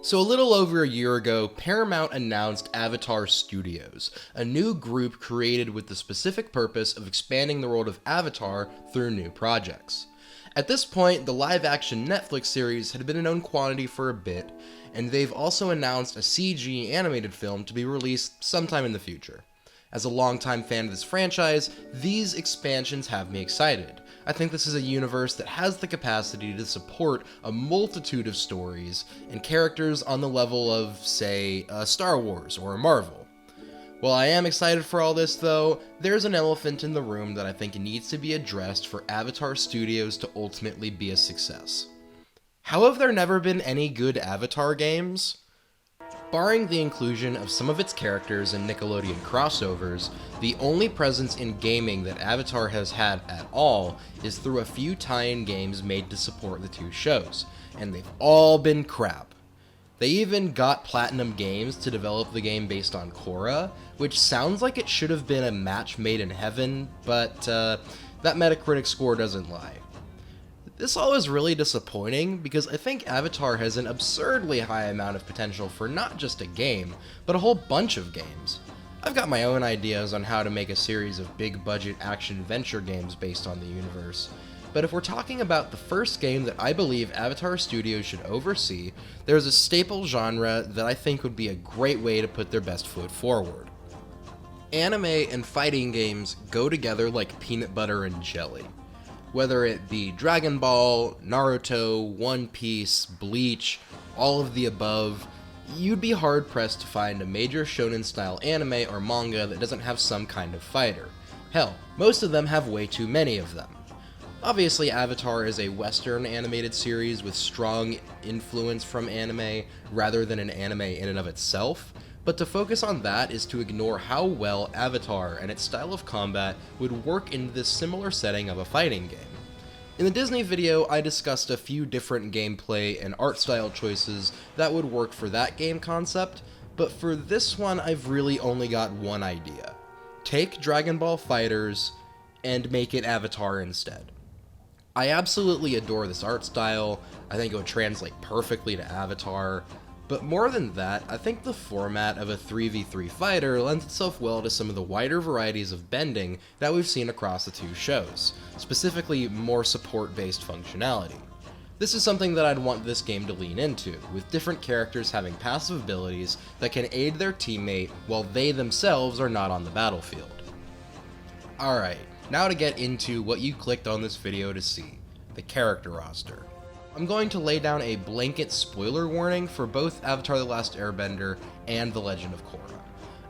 So a little over a year ago, Paramount announced Avatar Studios, a new group created with the specific purpose of expanding the world of Avatar through new projects. At this point, the live-action Netflix series had been a known quantity for a bit, and they've also announced a CG animated film to be released sometime in the future. As a longtime fan of this franchise, these expansions have me excited. I think this is a universe that has the capacity to support a multitude of stories and characters on the level of, say, Star Wars or Marvel. While I am excited for all this, though, there's an elephant in the room that I think needs to be addressed for Avatar Studios to ultimately be a success. How have there never been any good Avatar games? Barring the inclusion of some of its characters in Nickelodeon crossovers, the only presence in gaming that Avatar has had at all is through a few tie-in games made to support the two shows, and they've all been crap. They even got Platinum Games to develop the game based on Korra, which sounds like it should have been a match made in heaven, but that Metacritic score doesn't lie. This all is really disappointing because I think Avatar has an absurdly high amount of potential for not just a game, but a whole bunch of games. I've got my own ideas on how to make a series of big budget action-adventure games based on the universe, but if we're talking about the first game that I believe Avatar Studios should oversee, there's a staple genre that I think would be a great way to put their best foot forward. Anime and fighting games go together like peanut butter and jelly. Whether it be Dragon Ball, Naruto, One Piece, Bleach, all of the above, you'd be hard-pressed to find a major shonen-style anime or manga that doesn't have some kind of fighter. Hell, most of them have way too many of them. Obviously, Avatar is a Western animated series with strong influence from anime rather than an anime in and of itself, but to focus on that is to ignore how well Avatar and its style of combat would work in this similar setting of a fighting game. In the Disney video, I discussed a few different gameplay and art style choices that would work for that game concept, but for this one I've really only got one idea. Take Dragon Ball FighterZ and make it Avatar instead. I absolutely adore this art style, I think it would translate perfectly to Avatar, but more than that, I think the format of a 3v3 fighter lends itself well to some of the wider varieties of bending that we've seen across the two shows, specifically more support-based functionality. This is something that I'd want this game to lean into, with different characters having passive abilities that can aid their teammate while they themselves are not on the battlefield. Alright, now to get into what you clicked on this video to see, the character roster. I'm going to lay down a blanket spoiler warning for both Avatar: The Last Airbender and The Legend of Korra.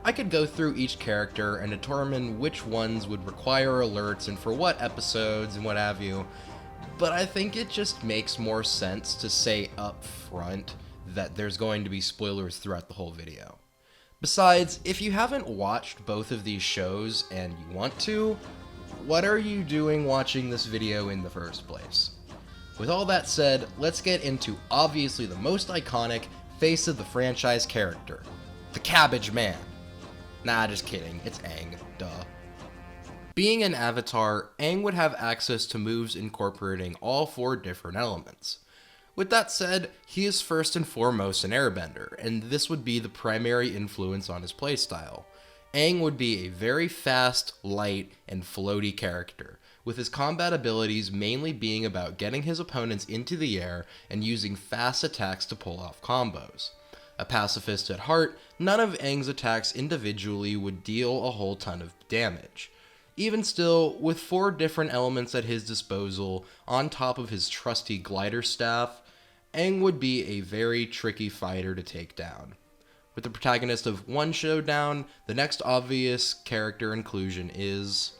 I could go through each character and determine which ones would require alerts and for what episodes and what have you, but I think it just makes more sense to say up front that there's going to be spoilers throughout the whole video. Besides, if you haven't watched both of these shows and you want to, what are you doing watching this video in the first place? With all that said, let's get into obviously the most iconic face of the franchise character, the Cabbage Man. Nah, just kidding, it's Aang, duh. Being an Avatar, Aang would have access to moves incorporating all four different elements. With that said, he is first and foremost an airbender, and this would be the primary influence on his playstyle. Aang would be a very fast, light, and floaty character, with his combat abilities mainly being about getting his opponents into the air and using fast attacks to pull off combos. A pacifist at heart, none of Aang's attacks individually would deal a whole ton of damage. Even still, with four different elements at his disposal, on top of his trusty glider staff, Aang would be a very tricky fighter to take down. With the protagonist of one showdown, the next obvious character inclusion is...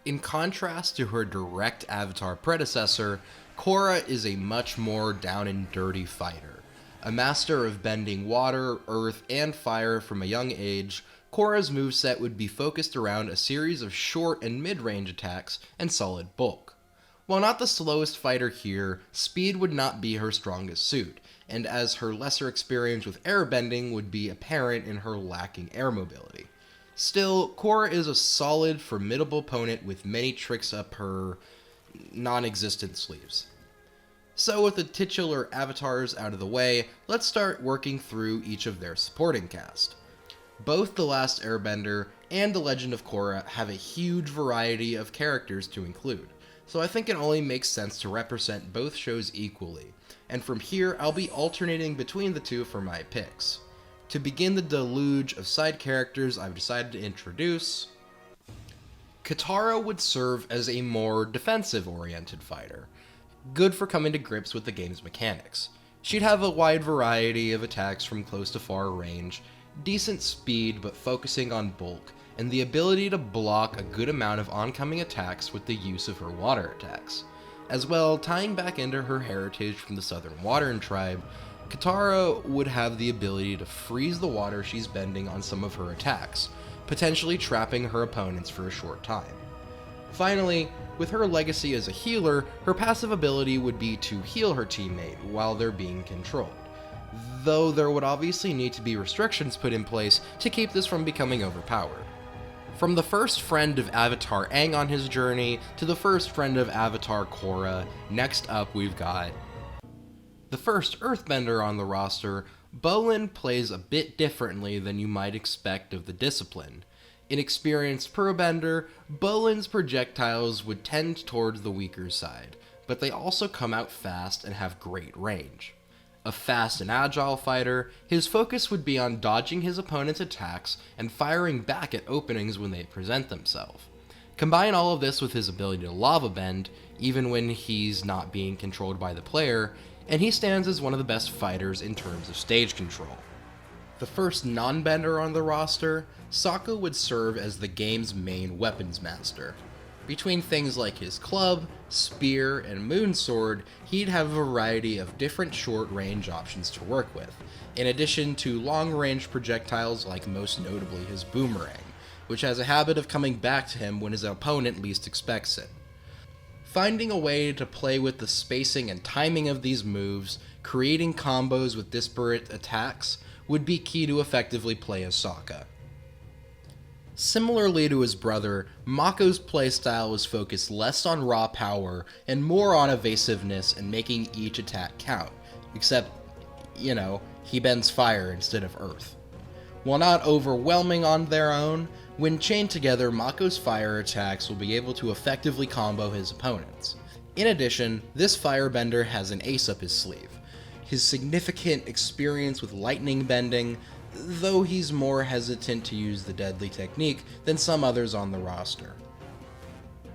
In contrast to her direct Avatar predecessor, Korra is a much more down and dirty fighter. A master of bending water, earth, and fire from a young age, Korra's moveset would be focused around a series of short and mid-range attacks and solid bulk. While not the slowest fighter here, speed would not be her strongest suit, and as her lesser experience with airbending would be apparent in her lacking air mobility. Still, Korra is a solid, formidable opponent with many tricks up her non-existent sleeves. So with the titular avatars out of the way, let's start working through each of their supporting cast. Both The Last Airbender and The Legend of Korra have a huge variety of characters to include, so I think it only makes sense to represent both shows equally, and from here I'll be alternating between the two for my picks. To begin the deluge of side characters I've decided to introduce, Katara would serve as a more defensive-oriented fighter, good for coming to grips with the game's mechanics. She'd have a wide variety of attacks from close to far range, decent speed but focusing on bulk, and the ability to block a good amount of oncoming attacks with the use of her water attacks. As well, tying back into her heritage from the Southern Watern tribe, Katara would have the ability to freeze the water she's bending on some of her attacks, potentially trapping her opponents for a short time. Finally, with her legacy as a healer, her passive ability would be to heal her teammate while they're being controlled, though there would obviously need to be restrictions put in place to keep this from becoming overpowered. From the first friend of Avatar Aang on his journey to the first friend of Avatar Korra, next up we've got the first Earthbender on the roster. Bolin plays a bit differently than you might expect of the discipline. Inexperienced Purbender, Bolin's projectiles would tend towards the weaker side, but they also come out fast and have great range. A fast and agile fighter, his focus would be on dodging his opponent's attacks and firing back at openings when they present themselves. Combine all of this with his ability to lava bend, even when he's not being controlled by the player, and he stands as one of the best fighters in terms of stage control. The first non-bender on the roster, Sokka would serve as the game's main weapons master. Between things like his club, spear, and moonsword, he'd have a variety of different short-range options to work with, in addition to long-range projectiles like most notably his boomerang, which has a habit of coming back to him when his opponent least expects it. Finding a way to play with the spacing and timing of these moves, creating combos with disparate attacks, would be key to effectively play as Sokka. Similarly to his brother, Mako's playstyle was focused less on raw power and more on evasiveness and making each attack count, except, he bends fire instead of earth. While not overwhelming on their own, when chained together, Mako's fire attacks will be able to effectively combo his opponents. In addition, this firebender has an ace up his sleeve: his significant experience with lightning bending, though he's more hesitant to use the deadly technique than some others on the roster.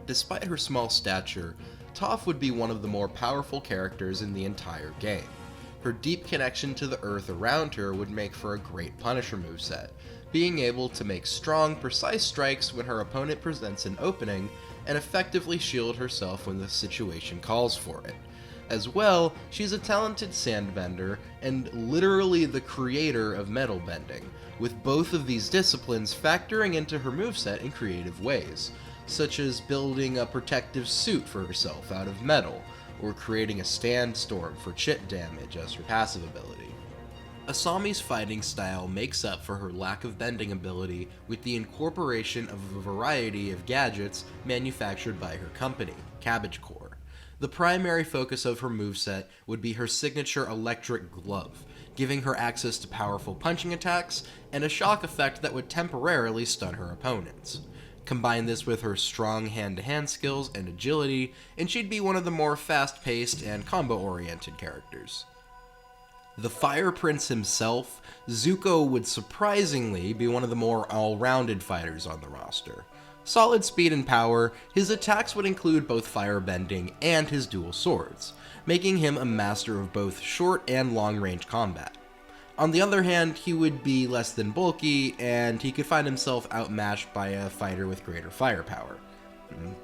Despite her small stature, Toph would be one of the more powerful characters in the entire game. Her deep connection to the earth around her would make for a great Punisher moveset, being able to make strong, precise strikes when her opponent presents an opening, and effectively shield herself when the situation calls for it. As well, she's a talented sandbender, and literally the creator of metal bending, with both of these disciplines factoring into her moveset in creative ways, such as building a protective suit for herself out of metal, or creating a sandstorm for chip damage as her passive ability. Asami's fighting style makes up for her lack of bending ability with the incorporation of a variety of gadgets manufactured by her company, Cabbage Core. The primary focus of her moveset would be her signature electric glove, giving her access to powerful punching attacks and a shock effect that would temporarily stun her opponents. Combine this with her strong hand-to-hand skills and agility, and she'd be one of the more fast-paced and combo-oriented characters. The Fire Prince himself, Zuko would surprisingly be one of the more all-rounded fighters on the roster. Solid speed and power, his attacks would include both firebending and his dual swords, making him a master of both short and long-range combat. On the other hand, he would be less than bulky, and he could find himself outmatched by a fighter with greater firepower.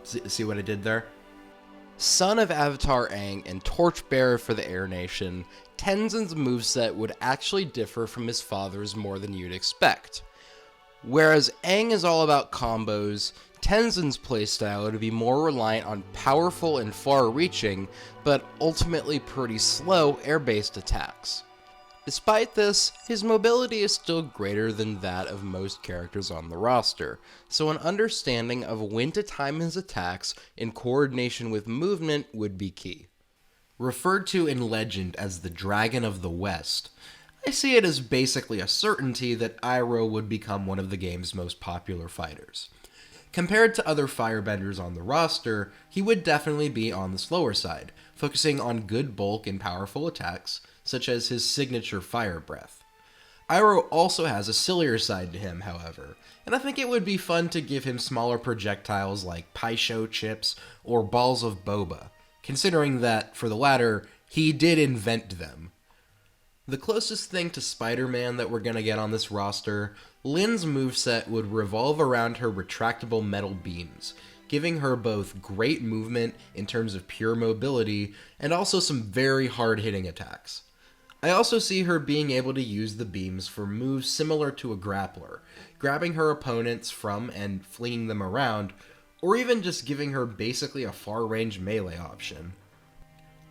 See what I did there? Son of Avatar Aang and torchbearer for the Air Nation, Tenzin's moveset would actually differ from his father's more than you'd expect. Whereas Aang is all about combos, Tenzin's playstyle would be more reliant on powerful and far-reaching, but ultimately pretty slow air-based attacks. Despite this, his mobility is still greater than that of most characters on the roster, so an understanding of when to time his attacks in coordination with movement would be key. Referred to in legend as the Dragon of the West, I see it as basically a certainty that Iroh would become one of the game's most popular fighters. Compared to other firebenders on the roster, he would definitely be on the slower side, focusing on good bulk and powerful attacks, such as his signature Fire Breath. Iroh also has a sillier side to him, however, and I think it would be fun to give him smaller projectiles like Paisho chips or balls of boba, considering that, for the latter, he did invent them. The closest thing to Spider-Man that we're gonna get on this roster, Lynn's moveset would revolve around her retractable metal beams, giving her both great movement in terms of pure mobility and also some very hard-hitting attacks. I also see her being able to use the beams for moves similar to a grappler, grabbing her opponents from and flinging them around, or even just giving her basically a far-range melee option.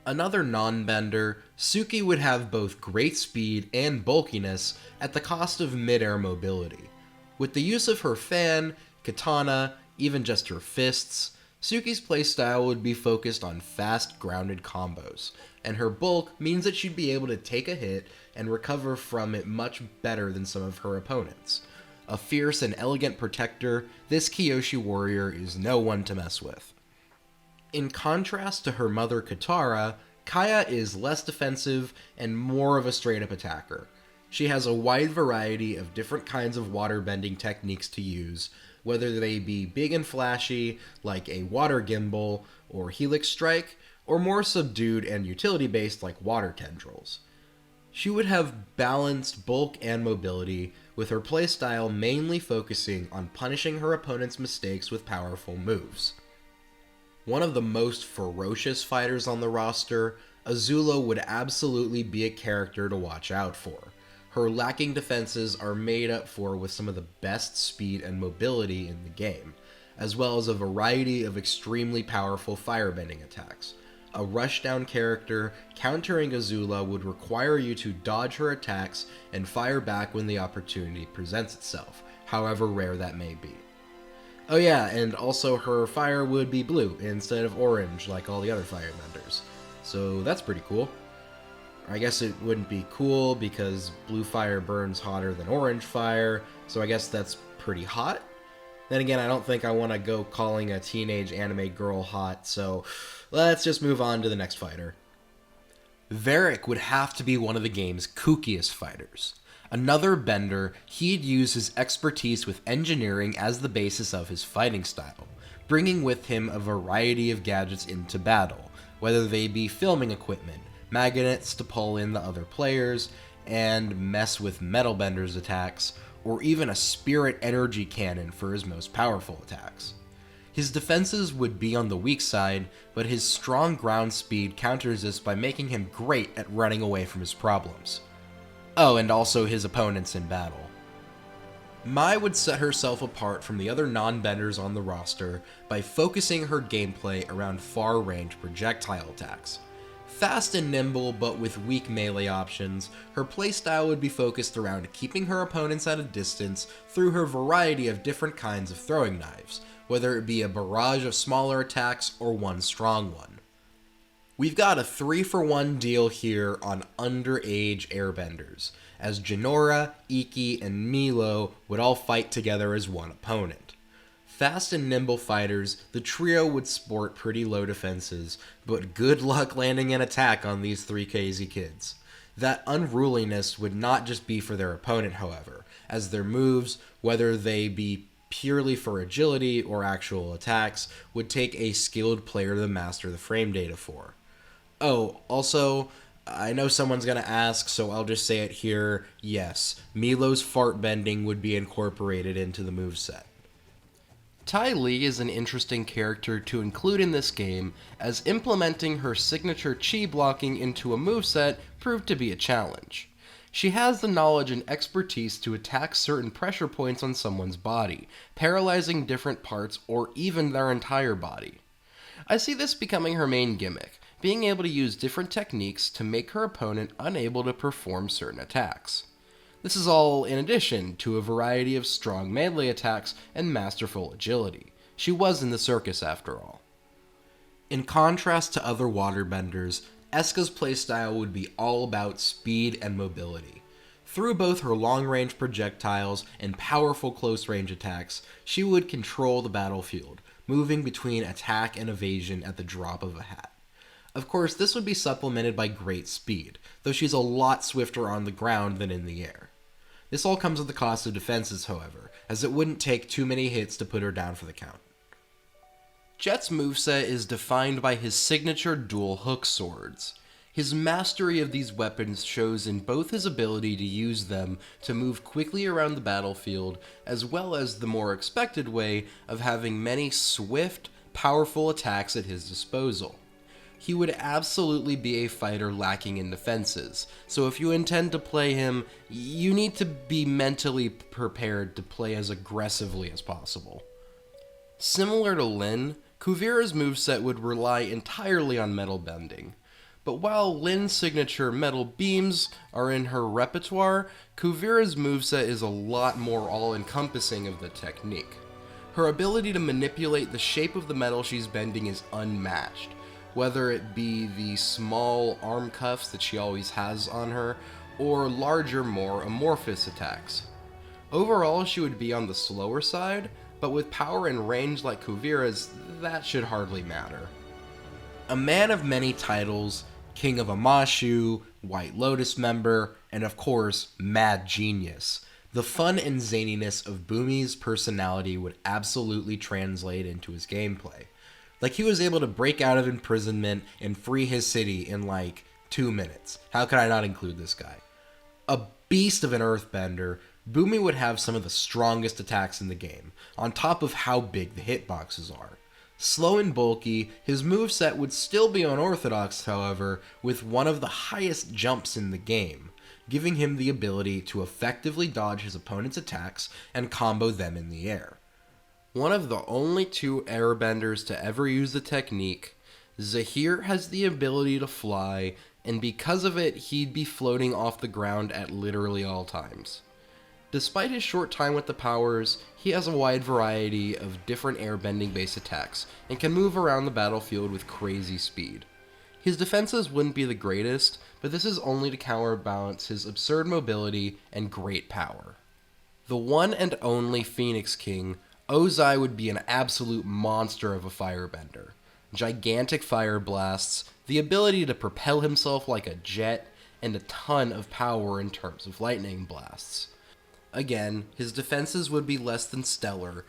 Another non-bender, Suki would have both great speed and bulkiness at the cost of mid-air mobility. With the use of her fan, katana, even just her fists, Suki's playstyle would be focused on fast, grounded combos, and her bulk means that she'd be able to take a hit and recover from it much better than some of her opponents. A fierce and elegant protector, this Kyoshi warrior is no one to mess with. In contrast to her mother Katara, Kaya is less defensive and more of a straight-up attacker. She has a wide variety of different kinds of waterbending techniques to use, whether they be big and flashy, like a water gimbal or helix strike, or more subdued and utility-based like water tendrils. She would have balanced bulk and mobility, with her playstyle mainly focusing on punishing her opponent's mistakes with powerful moves. One of the most ferocious fighters on the roster, Azula would absolutely be a character to watch out for. Her lacking defenses are made up for with some of the best speed and mobility in the game, as well as a variety of extremely powerful firebending attacks. A rushdown character countering Azula would require you to dodge her attacks and fire back when the opportunity presents itself, however rare that may be. Oh yeah, and also her fire would be blue instead of orange like all the other firebenders. So that's pretty cool. I guess it wouldn't be cool because blue fire burns hotter than orange fire, so I guess that's pretty hot. Then again, I don't think I want to go calling a teenage anime girl hot, so let's just move on to the next fighter. Varric would have to be one of the game's kookiest fighters. Another bender, he'd use his expertise with engineering as the basis of his fighting style, bringing with him a variety of gadgets into battle, whether they be filming equipment, magnets to pull in the other players, and mess with metal benders' attacks, or even a spirit energy cannon for his most powerful attacks. His defenses would be on the weak side, but his strong ground speed counters this by making him great at running away from his problems. Oh, and also his opponents in battle. Mai would set herself apart from the other non-benders on the roster by focusing her gameplay around far-range projectile attacks. Fast and nimble, but with weak melee options, her playstyle would be focused around keeping her opponents at a distance through her variety of different kinds of throwing knives, whether it be a barrage of smaller attacks or one strong one. We've got a 3-for-1 deal here on underage airbenders, as Jinora, Ikki, and Milo would all fight together as one opponent. Fast and nimble fighters, the trio would sport pretty low defenses, but good luck landing an attack on these three crazy kids. That unruliness would not just be for their opponent, however, as their moves, whether they be purely for agility or actual attacks, would take a skilled player to master the frame data for. Oh, also, I know someone's gonna ask, so I'll just say it here, yes, Milo's fart bending would be incorporated into the moveset. Ty Lee is an interesting character to include in this game, as implementing her signature chi blocking into a moveset proved to be a challenge. She has the knowledge and expertise to attack certain pressure points on someone's body, paralyzing different parts or even their entire body. I see this becoming her main gimmick, being able to use different techniques to make her opponent unable to perform certain attacks. This is all in addition to a variety of strong melee attacks and masterful agility. She was in the circus after all. In contrast to other waterbenders, Eska's playstyle would be all about speed and mobility. Through both her long-range projectiles and powerful close-range attacks, she would control the battlefield, moving between attack and evasion at the drop of a hat. Of course, this would be supplemented by great speed, though she's a lot swifter on the ground than in the air. This all comes at the cost of defenses, however, as it wouldn't take too many hits to put her down for the count. Jet's moveset is defined by his signature dual hook swords. His mastery of these weapons shows in both his ability to use them to move quickly around the battlefield, as well as the more expected way of having many swift, powerful attacks at his disposal. He would absolutely be a fighter lacking in defenses, so if you intend to play him, you need to be mentally prepared to play as aggressively as possible. Similar to Lin, Kuvira's moveset would rely entirely on metal bending. But while Lin's signature metal beams are in her repertoire, Kuvira's moveset is a lot more all-encompassing of the technique. Her ability to manipulate the shape of the metal she's bending is unmatched, whether it be the small arm cuffs that she always has on her, or larger, more amorphous attacks. Overall, she would be on the slower side, but with power and range like Kuvira's, that should hardly matter. A man of many titles, King of Amashu, White Lotus member, and of course, Mad Genius. The fun and zaniness of Bumi's personality would absolutely translate into his gameplay. Like, he was able to break out of imprisonment and free his city in like 2 minutes. How could I not include this guy? A beast of an earthbender, Bumi would have some of the strongest attacks in the game, on top of how big the hitboxes are. Slow and bulky, his moveset would still be unorthodox, however, with one of the highest jumps in the game, giving him the ability to effectively dodge his opponent's attacks and combo them in the air. One of the only 2 airbenders to ever use the technique, Zahir has the ability to fly, and because of it, he'd be floating off the ground at literally all times. Despite his short time with the powers, he has a wide variety of different airbending based attacks, and can move around the battlefield with crazy speed. His defenses wouldn't be the greatest, but this is only to counterbalance his absurd mobility and great power. The one and only Phoenix King, Ozai would be an absolute monster of a firebender. Gigantic fire blasts, the ability to propel himself like a jet, and a ton of power in terms of lightning blasts. Again, his defenses would be less than stellar,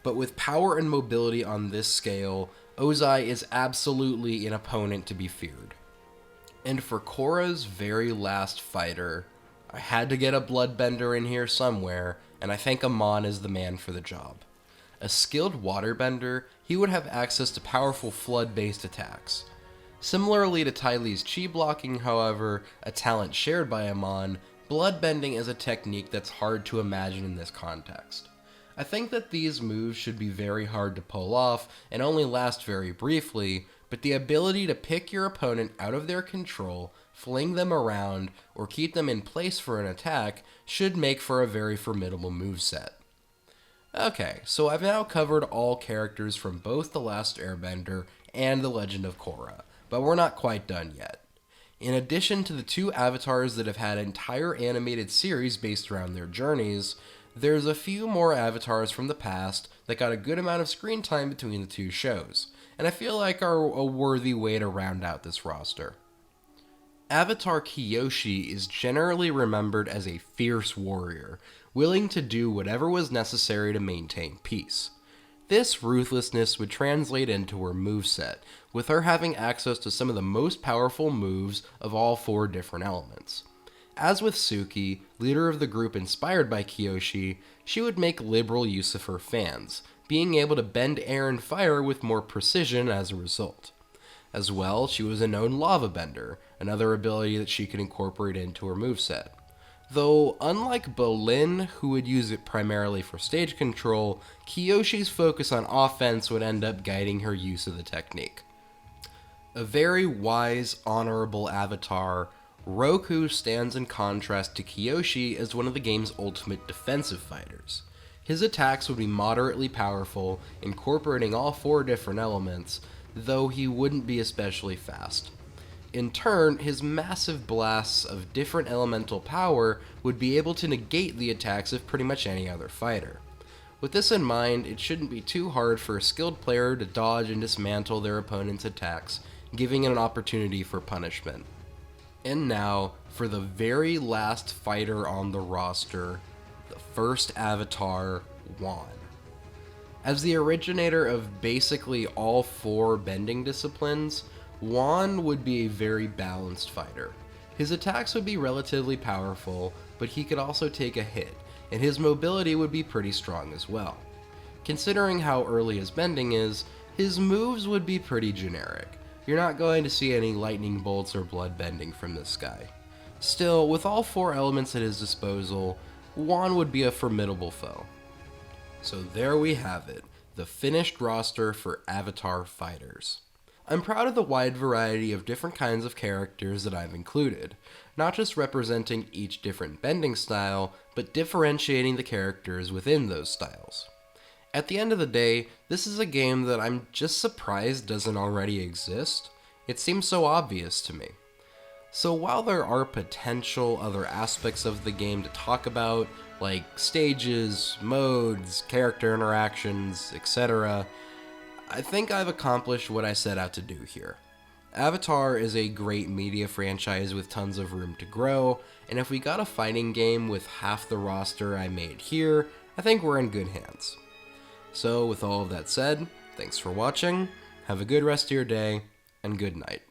but with power and mobility on this scale, Ozai is absolutely an opponent to be feared. And for Korra's very last fighter, I had to get a bloodbender in here somewhere, and I think Amon is the man for the job. A skilled waterbender, he would have access to powerful flood-based attacks. Similarly to Ty Lee's chi blocking, however, a talent shared by Amon, bloodbending is a technique that's hard to imagine in this context. I think that these moves should be very hard to pull off and only last very briefly, but the ability to pick your opponent out of their control, fling them around, or keep them in place for an attack should make for a very formidable moveset. Okay, so I've now covered all characters from both The Last Airbender and The Legend of Korra, but we're not quite done yet. In addition to the 2 avatars that have had entire animated series based around their journeys, there's a few more avatars from the past that got a good amount of screen time between the 2 shows, and I feel like are a worthy way to round out this roster. Avatar Kyoshi is generally remembered as a fierce warrior, willing to do whatever was necessary to maintain peace. This ruthlessness would translate into her moveset, with her having access to some of the most powerful moves of all 4 different elements. As with Suki, leader of the group inspired by Kyoshi, she would make liberal use of her fans, being able to bend air and fire with more precision as a result. As well, she was a known lava bender, another ability that she could incorporate into her moveset. Though, unlike Bolin, who would use it primarily for stage control, Kyoshi's focus on offense would end up guiding her use of the technique. A very wise, honorable avatar, Roku stands in contrast to Kyoshi as one of the game's ultimate defensive fighters. His attacks would be moderately powerful, incorporating all 4 different elements, though he wouldn't be especially fast. In turn, his massive blasts of different elemental power would be able to negate the attacks of pretty much any other fighter. With this in mind, it shouldn't be too hard for a skilled player to dodge and dismantle their opponent's attacks, giving it an opportunity for punishment. And now, for the very last fighter on the roster, the first avatar, Juan. As the originator of basically all 4 bending disciplines, Juan would be a very balanced fighter. His attacks would be relatively powerful, but he could also take a hit, and his mobility would be pretty strong as well. Considering how early his bending is, his moves would be pretty generic. You're not going to see any lightning bolts or blood bending from this guy. Still, with all 4 elements at his disposal, Juan would be a formidable foe. So there we have it, the finished roster for Avatar fighters. I'm proud of the wide variety of different kinds of characters that I've included, not just representing each different bending style, but differentiating the characters within those styles. At the end of the day, this is a game that I'm just surprised doesn't already exist. It seems so obvious to me. So while there are potential other aspects of the game to talk about, like stages, modes, character interactions, etc., I think I've accomplished what I set out to do here. Avatar is a great media franchise with tons of room to grow, and if we got a fighting game with half the roster I made here, I think we're in good hands. So with all of that said, thanks for watching, have a good rest of your day, and good night.